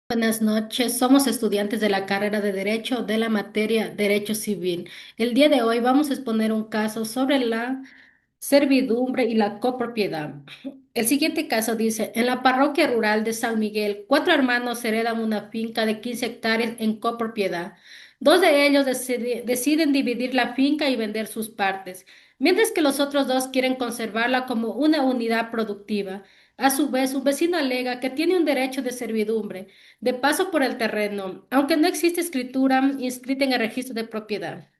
Buenas noches, somos estudiantes de la carrera de Derecho de la materia Derecho Civil. El día de hoy vamos a exponer un caso sobre la servidumbre y la copropiedad. El siguiente caso dice, en la parroquia rural de San Miguel, cuatro hermanos heredan una finca de 15 hectáreas en copropiedad. Dos de ellos deciden dividir la finca y vender sus partes, mientras que los otros dos quieren conservarla como una unidad productiva. A su vez, un vecino alega que tiene un derecho de servidumbre de paso por el terreno, aunque no existe escritura inscrita en el registro de propiedad.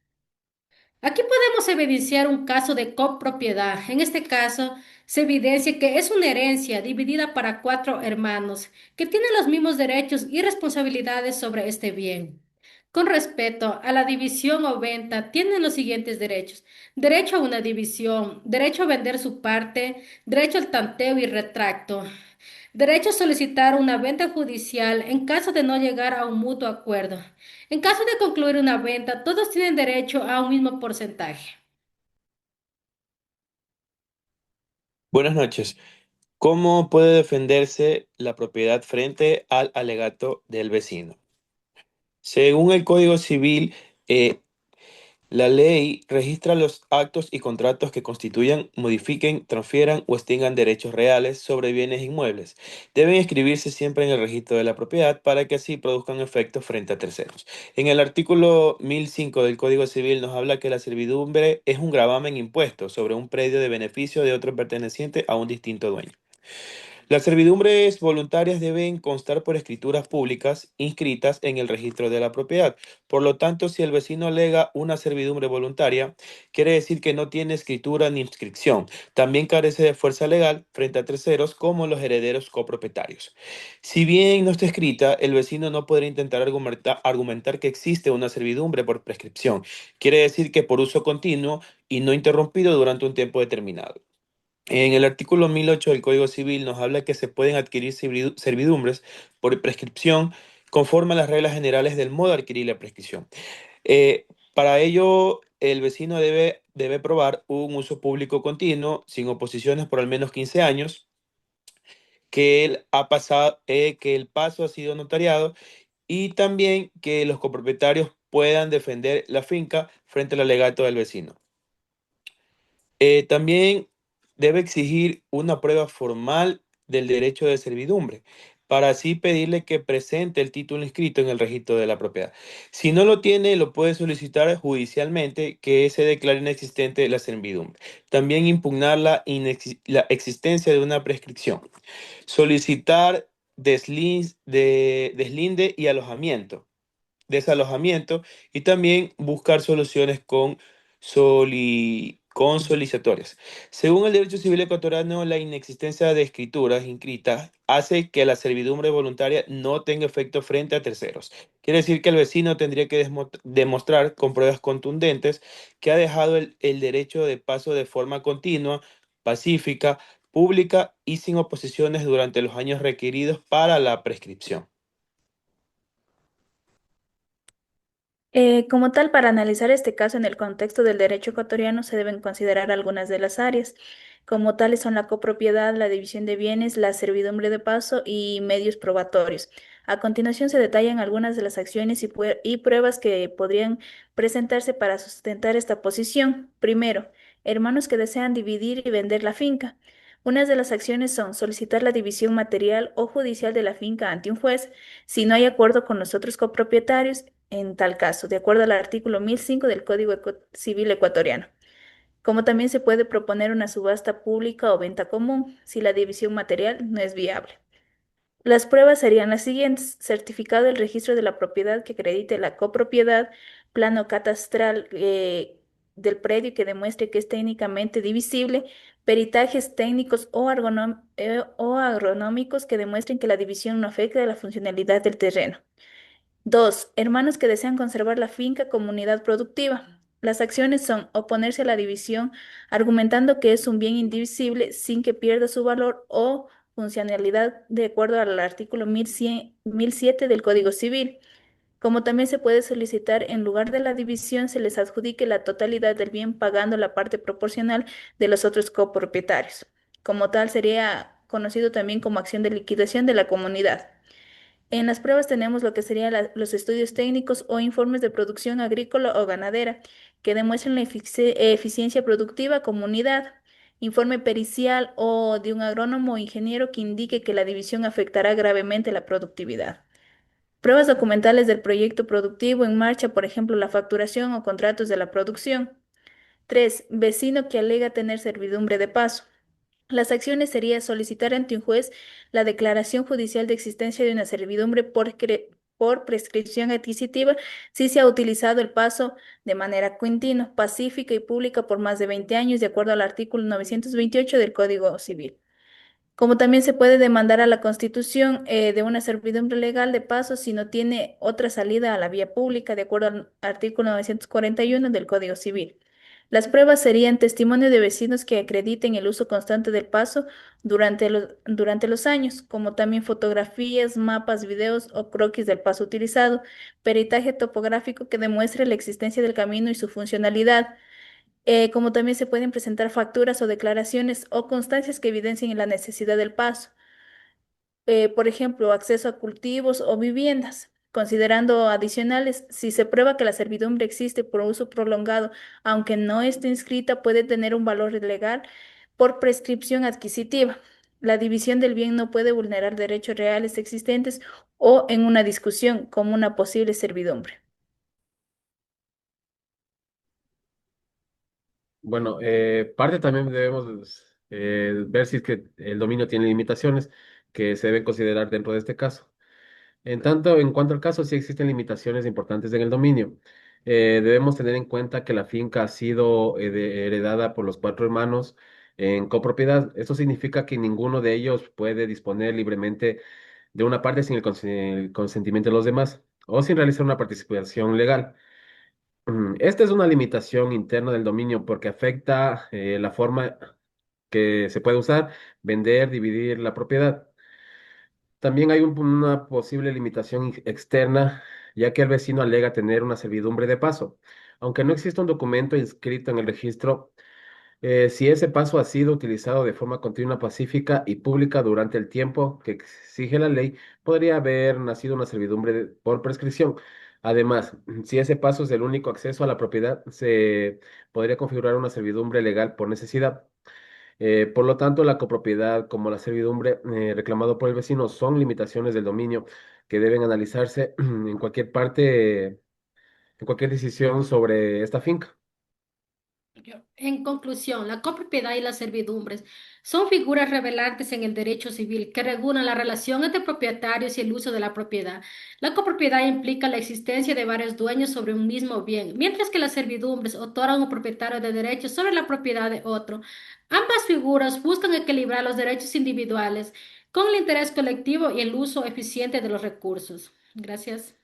Aquí podemos evidenciar un caso de copropiedad. En este caso, se evidencia que es una herencia dividida para cuatro hermanos que tienen los mismos derechos y responsabilidades sobre este bien. Con respecto a la división o venta, tienen los siguientes derechos. Derecho a una división, derecho a vender su parte, derecho al tanteo y retracto. Derecho a solicitar una venta judicial en caso de no llegar a un mutuo acuerdo. En caso de concluir una venta, todos tienen derecho a un mismo porcentaje. Buenas noches. ¿Cómo puede defenderse la propiedad frente al alegato del vecino? Según el Código Civil, eh, la ley registra los actos y contratos que constituyan, modifiquen, transfieran o extingan derechos reales sobre bienes inmuebles. Deben escribirse siempre en el registro de la propiedad para que así produzcan efectos frente a terceros. En el artículo 1005 del Código Civil nos habla que la servidumbre es un gravamen impuesto sobre un predio de beneficio de otro perteneciente a un distinto dueño. Las servidumbres voluntarias deben constar por escrituras públicas inscritas en el registro de la propiedad. Por lo tanto, si el vecino alega una servidumbre voluntaria, quiere decir que no tiene escritura ni inscripción. También carece de fuerza legal frente a terceros como los herederos copropietarios. Si bien no está escrita, el vecino no podrá intentar argumentar que existe una servidumbre por prescripción. Quiere decir que por uso continuo y no interrumpido durante un tiempo determinado. En el artículo 1008 del Código Civil nos habla que se pueden adquirir servidumbres por prescripción conforme a las reglas generales del modo de adquirir la prescripción. Para ello, el vecino debe probar un uso público continuo, sin oposiciones por al menos 15 años, que que el paso ha sido notariado y también que los copropietarios puedan defender la finca frente al alegato del vecino. También debe exigir una prueba formal del derecho de servidumbre, para así pedirle que presente el título inscrito en el registro de la propiedad. Si no lo tiene, lo puede solicitar judicialmente que se declare inexistente la servidumbre. También impugnar la existencia de una prescripción. Solicitar deslinde y alojamiento, desalojamiento y también buscar soluciones con solicitorias. Según el derecho civil ecuatoriano, la inexistencia de escrituras inscritas hace que la servidumbre voluntaria no tenga efecto frente a terceros. Quiere decir que el vecino tendría que demostrar con pruebas contundentes que ha dejado el derecho de paso de forma continua, pacífica, pública y sin oposiciones durante los años requeridos para la prescripción. Como tal, para analizar este caso en el contexto del derecho ecuatoriano se deben considerar algunas de las áreas, como tales son la copropiedad, la división de bienes, la servidumbre de paso y medios probatorios. A continuación se detallan algunas de las acciones y pruebas que podrían presentarse para sustentar esta posición. Primero, hermanos que desean dividir y vender la finca. Unas de las acciones son solicitar la división material o judicial de la finca ante un juez si no hay acuerdo con los otros copropietarios en tal caso, de acuerdo al artículo 1005 del Civil ecuatoriano. Como también se puede proponer una subasta pública o venta común si la división material no es viable. Las pruebas serían las siguientes: certificado del registro de la propiedad que acredite la copropiedad, plano catastral del predio que demuestre que es técnicamente divisible, peritajes técnicos o agronómicos que demuestren que la división no afecta a la funcionalidad del terreno. Dos, hermanos que desean conservar la finca como unidad productiva. Las acciones son oponerse a la división, argumentando que es un bien indivisible sin que pierda su valor o funcionalidad de acuerdo al artículo 1100 del Código Civil. Como también se puede solicitar, en lugar de la división, se les adjudique la totalidad del bien pagando la parte proporcional de los otros copropietarios. Como tal, sería conocido también como acción de liquidación de la comunidad. En las pruebas tenemos lo que serían los estudios técnicos o informes de producción agrícola o ganadera que demuestran la eficiencia productiva como unidad. Informe pericial o de un agrónomo o ingeniero que indique que la división afectará gravemente la productividad. Pruebas documentales del proyecto productivo en marcha, por ejemplo, la facturación o contratos de la producción. 3. Vecino que alega tener servidumbre de paso. Las acciones serían solicitar ante un juez la declaración judicial de existencia de una servidumbre por prescripción adquisitiva si se ha utilizado el paso de manera continua, pacífica y pública por más de 20 años, de acuerdo al artículo 928 del Código Civil. Como también se puede demandar a la constitución de una servidumbre legal de paso si no tiene otra salida a la vía pública, de acuerdo al artículo 941 del Código Civil. Las pruebas serían testimonio de vecinos que acrediten el uso constante del paso durante los años, como también fotografías, mapas, videos o croquis del paso utilizado, peritaje topográfico que demuestre la existencia del camino y su funcionalidad, como también se pueden presentar facturas o declaraciones o constancias que evidencien la necesidad del paso. Por ejemplo, acceso a cultivos o viviendas. Considerando adicionales, si se prueba que la servidumbre existe por uso prolongado, aunque no esté inscrita, puede tener un valor legal por prescripción adquisitiva. La división del bien no puede vulnerar derechos reales existentes o en una discusión como una posible servidumbre. Bueno, parte también debemos ver si es que el dominio tiene limitaciones que se deben considerar dentro de este caso. En cuanto al caso, sí existen limitaciones importantes en el dominio. Debemos tener en cuenta que la finca ha sido heredada por los cuatro hermanos en copropiedad. Esto significa que ninguno de ellos puede disponer libremente de una parte sin el consentimiento de los demás o sin realizar una participación legal. Esta es una limitación interna del dominio porque afecta la forma que se puede usar, vender, dividir la propiedad. También hay una posible limitación externa, ya que el vecino alega tener una servidumbre de paso. Aunque no exista un documento inscrito en el registro, si ese paso ha sido utilizado de forma continua, pacífica y pública durante el tiempo que exige la ley, podría haber nacido una servidumbre por prescripción. Además, si ese paso es el único acceso a la propiedad, se podría configurar una servidumbre legal por necesidad. Por lo tanto, la copropiedad como la servidumbre reclamado por el vecino son limitaciones del dominio que deben analizarse en cualquier parte, en cualquier decisión sobre esta finca. En conclusión, la copropiedad y las servidumbres son figuras revelantes en el derecho civil que regulan la relación entre propietarios y el uso de la propiedad. La copropiedad implica la existencia de varios dueños sobre un mismo bien, mientras que las servidumbres otorgan a un propietario de derechos sobre la propiedad de otro. Ambas figuras buscan equilibrar los derechos individuales con el interés colectivo y el uso eficiente de los recursos. Gracias.